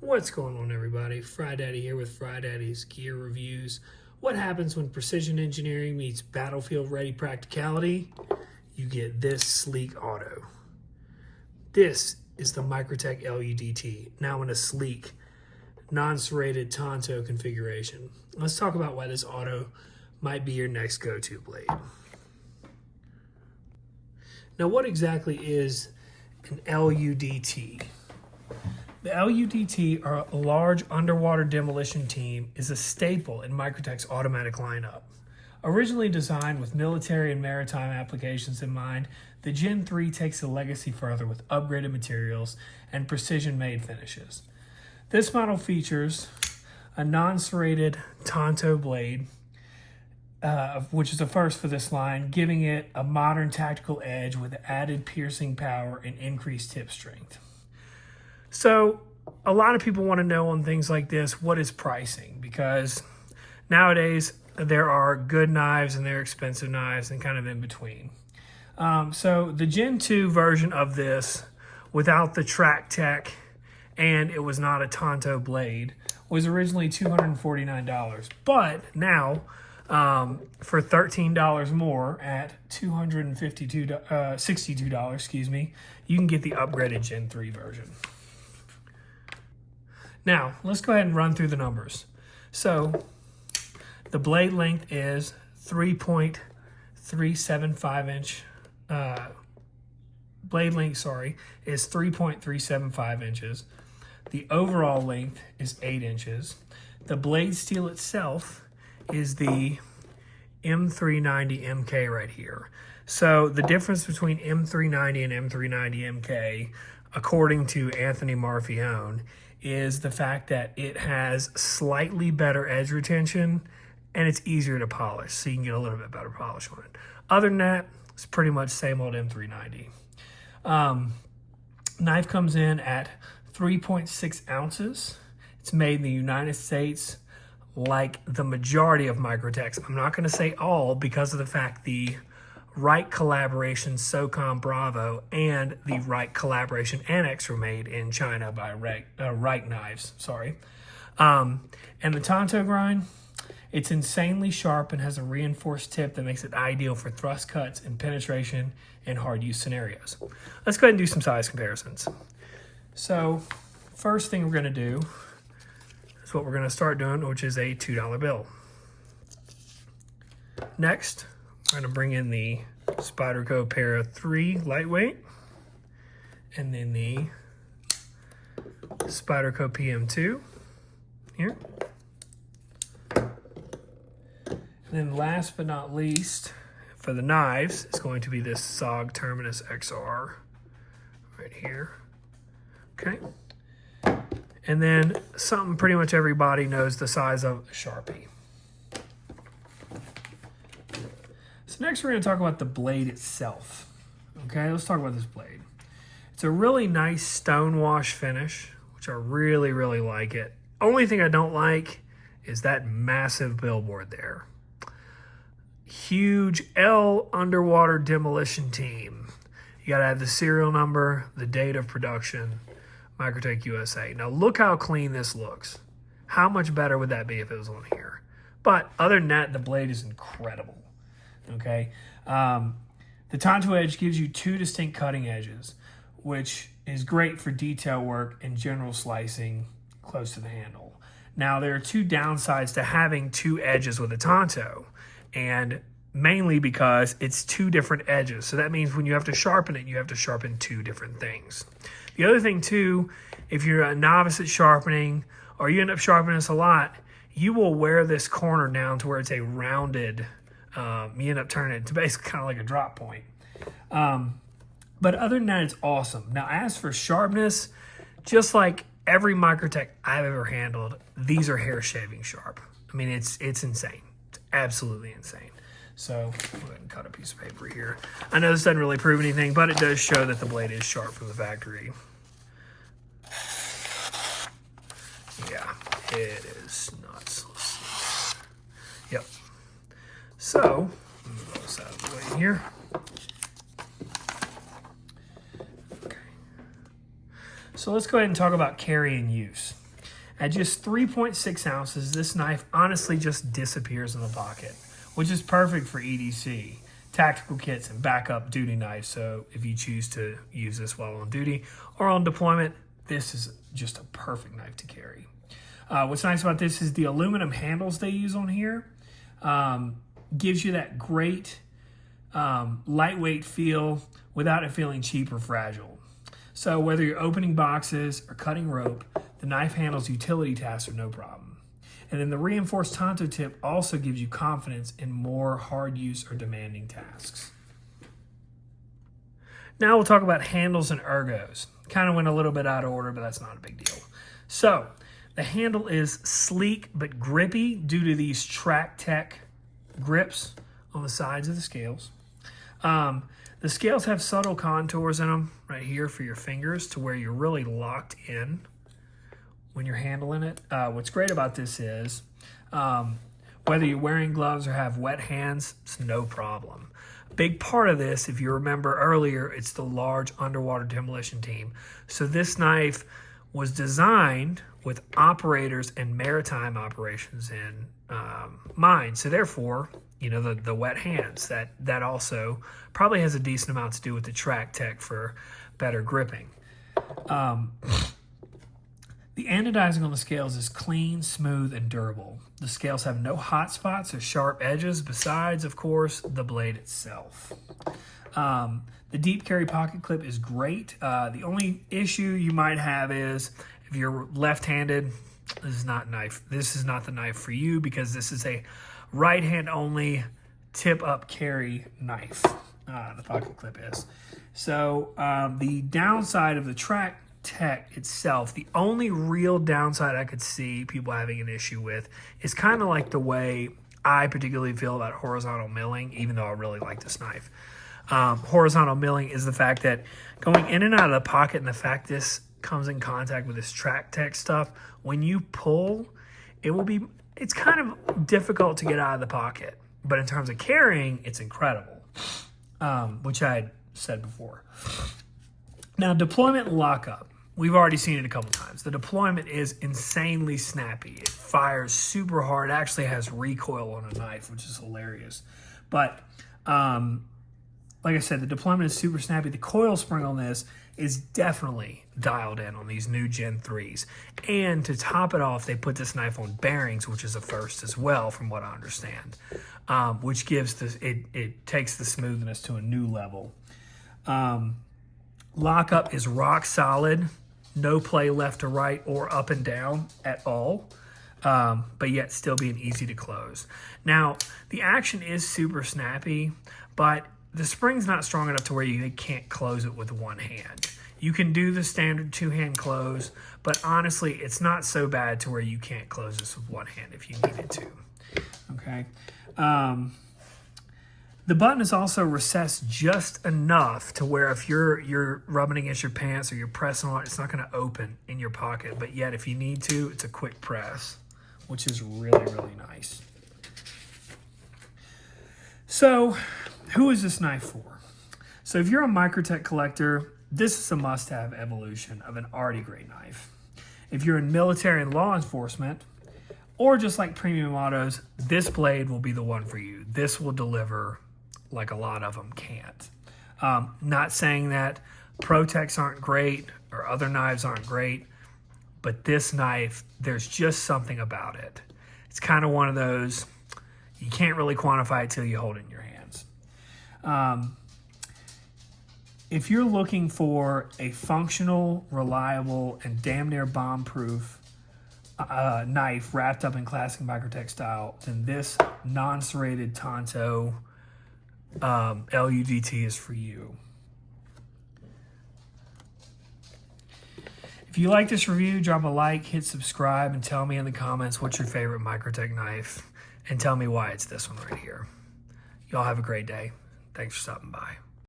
What's going on, everybody? Fry Daddy here with Fry Daddy's Gear Reviews. What happens when precision engineering meets battlefield-ready practicality? You get this sleek auto. This is the Microtech L.U.D.T, now in a sleek, non-serrated Tonto configuration. Let's talk about why this auto might be your next go-to blade. Now, what exactly is an L.U.D.T? The L.U.D.T, or a large underwater demolition team, is a staple in Microtech's automatic lineup. Originally designed with military and maritime applications in mind, the Gen 3 takes the legacy further with upgraded materials and precision-made finishes. This model features a non-serrated Tonto blade, which is a first for this line, giving it a modern tactical edge with added piercing power and increased tip strength. So a lot of people want to know on things like this, what is pricing? Because nowadays there are good knives and there are expensive knives and kind of in between. So the Gen 2 version of this, without the track tech, and it was not a Tonto blade, was originally $249. But now, for $13 more at $62, you can get the upgraded Gen 3 version. Now, let's go ahead and run through the numbers. So, the blade length is 3.375 inch. Blade length, is 3.375 inches. The overall length is 8 inches. The blade steel itself is the M390 MK right here. So, the difference between M390 and M390 MK, according to Anthony Marfione, is the fact that it has slightly better edge retention and it's easier to polish, so you can get a little bit better polish on it. Other than that, it's pretty much same old M390. Knife comes in at 3.6 ounces. It's made in the United States, like the majority of Microtechs. I'm not going to say all because of the fact the Wright collaboration SOCOM Bravo and the Wright collaboration Annex were made in China by Wright Knives. And the Tonto grind, it's insanely sharp and has a reinforced tip that makes it ideal for thrust cuts and penetration in hard use scenarios. Let's go ahead and do some size comparisons. So, first thing we're going to do is what we're going to start doing, which is a $2 bill. Next, we're going to bring in the Spyderco Para 3 lightweight, and then the Spyderco PM2 here. And then last but not least, for the knives, it's going to be this SOG Terminus XR right here. Okay. And then something pretty much everybody knows the size of, a Sharpie. So next we're going to talk about the blade itself. Okay, let's talk about this blade. It's a really nice stone wash finish, which I really, really like it. Only thing I don't like is that massive billboard there. Huge L underwater demolition team. You got to have the serial number, the date of production, Microtech USA. Now look how clean this looks. How much better would that be if it was on here? But other than that, the blade is incredible. Okay, the Tonto edge gives you two distinct cutting edges, which is great for detail work and general slicing close to the handle. Now, there are two downsides to having two edges with a Tonto, and mainly because it's two different edges. So that means when you have to sharpen it, you have to sharpen two different things. The other thing too, if you're a novice at sharpening or you end up sharpening this a lot, you will wear this corner down to where it's a rounded, you end up turning it to basically kind of like a drop point. But other than that, it's awesome. Now, as for sharpness, just like every Microtech I've ever handled, these are hair shaving sharp. I mean, it's insane. It's absolutely insane. So, go ahead and cut a piece of paper here. I know this doesn't really prove anything, but it does show that the blade is sharp from the factory. Yeah, it is nuts. Let's see. Yep. So, move this out of the way here. Okay. So let's go ahead and talk about carry and use. At just 3.6 ounces, this knife honestly just disappears in the pocket, which is perfect for EDC, tactical kits, and backup duty knives. So if you choose to use this while on duty or on deployment, this is just a perfect knife to carry. What's nice about this is the aluminum handles they use on here gives you that great lightweight feel without it feeling cheap or fragile. So whether you're opening boxes or cutting rope, the knife handles utility tasks are no problem. And then the reinforced Tonto tip also gives you confidence in more hard use or demanding tasks. Now we'll talk about handles and ergos. Kind of went a little bit out of order, but that's not a big deal. So the handle is sleek but grippy due to these Microtech grips on the sides of the scales. The scales have subtle contours in them right here for your fingers to where you're really locked in when you're handling it. What's great about this is whether you're wearing gloves or have wet hands, it's no problem. A big part of this, if you remember earlier, it's the large underwater demolition team. So this knife was designed with operators and maritime operations in mind. So therefore, you know, the wet hands, that also probably has a decent amount to do with the Microtech for better gripping. The anodizing on the scales is clean, smooth, and durable. The scales have no hot spots or sharp edges besides, of course, the blade itself. The deep carry pocket clip is great. The only issue you might have is if you're left-handed, this is not the knife for you because this is a right hand only tip up carry knife. The pocket clip is. So the downside of the Microtech itself, the only real downside I could see people having an issue with is kind of like the way I particularly feel about horizontal milling, even though I really like this knife. Horizontal milling is the fact that going in and out of the pocket and the fact this comes in contact with this Microtech stuff, when you pull, it's kind of difficult to get out of the pocket. But in terms of carrying, it's incredible, which I had said before. Now, deployment lockup. We've already seen it a couple times. The deployment is insanely snappy. It fires super hard. It actually has recoil on a knife, which is hilarious. But like I said, the deployment is super snappy. The coil spring on this is definitely dialed in on these new Gen 3s. And to top it off, they put this knife on bearings, which is a first as well, from what I understand, which gives it takes the smoothness to a new level. Lockup is rock solid, no play left to right or up and down at all, but yet still being easy to close. Now, the action is super snappy, but the spring's not strong enough to where you can't close it with one hand. You can do the standard two-hand close, but honestly, it's not so bad to where you can't close this with one hand if you needed to. Okay. The button is also recessed just enough to where if you're rubbing against your pants or you're pressing on it, it's not going to open in your pocket. But yet, if you need to, it's a quick press, which is really, really nice. So, who is this knife for? So, if you're a Microtech collector, this is a must-have evolution of an already great knife. If you're in military and law enforcement, or just like premium autos, this blade will be the one for you. This will deliver like a lot of them can't. Not saying that Protechs aren't great or other knives aren't great, but this knife, there's just something about it. It's kind of one of those, you can't really quantify it till you hold it in your hands. If you're looking for a functional, reliable, and damn near bomb-proof knife wrapped up in classic Microtech style, then this non-serrated Tonto L.U.D.T is for you. If you like this review, drop a like, hit subscribe, and tell me in the comments what's your favorite Microtech knife, and tell me why it's this one right here. Y'all have a great day. Thanks for stopping by.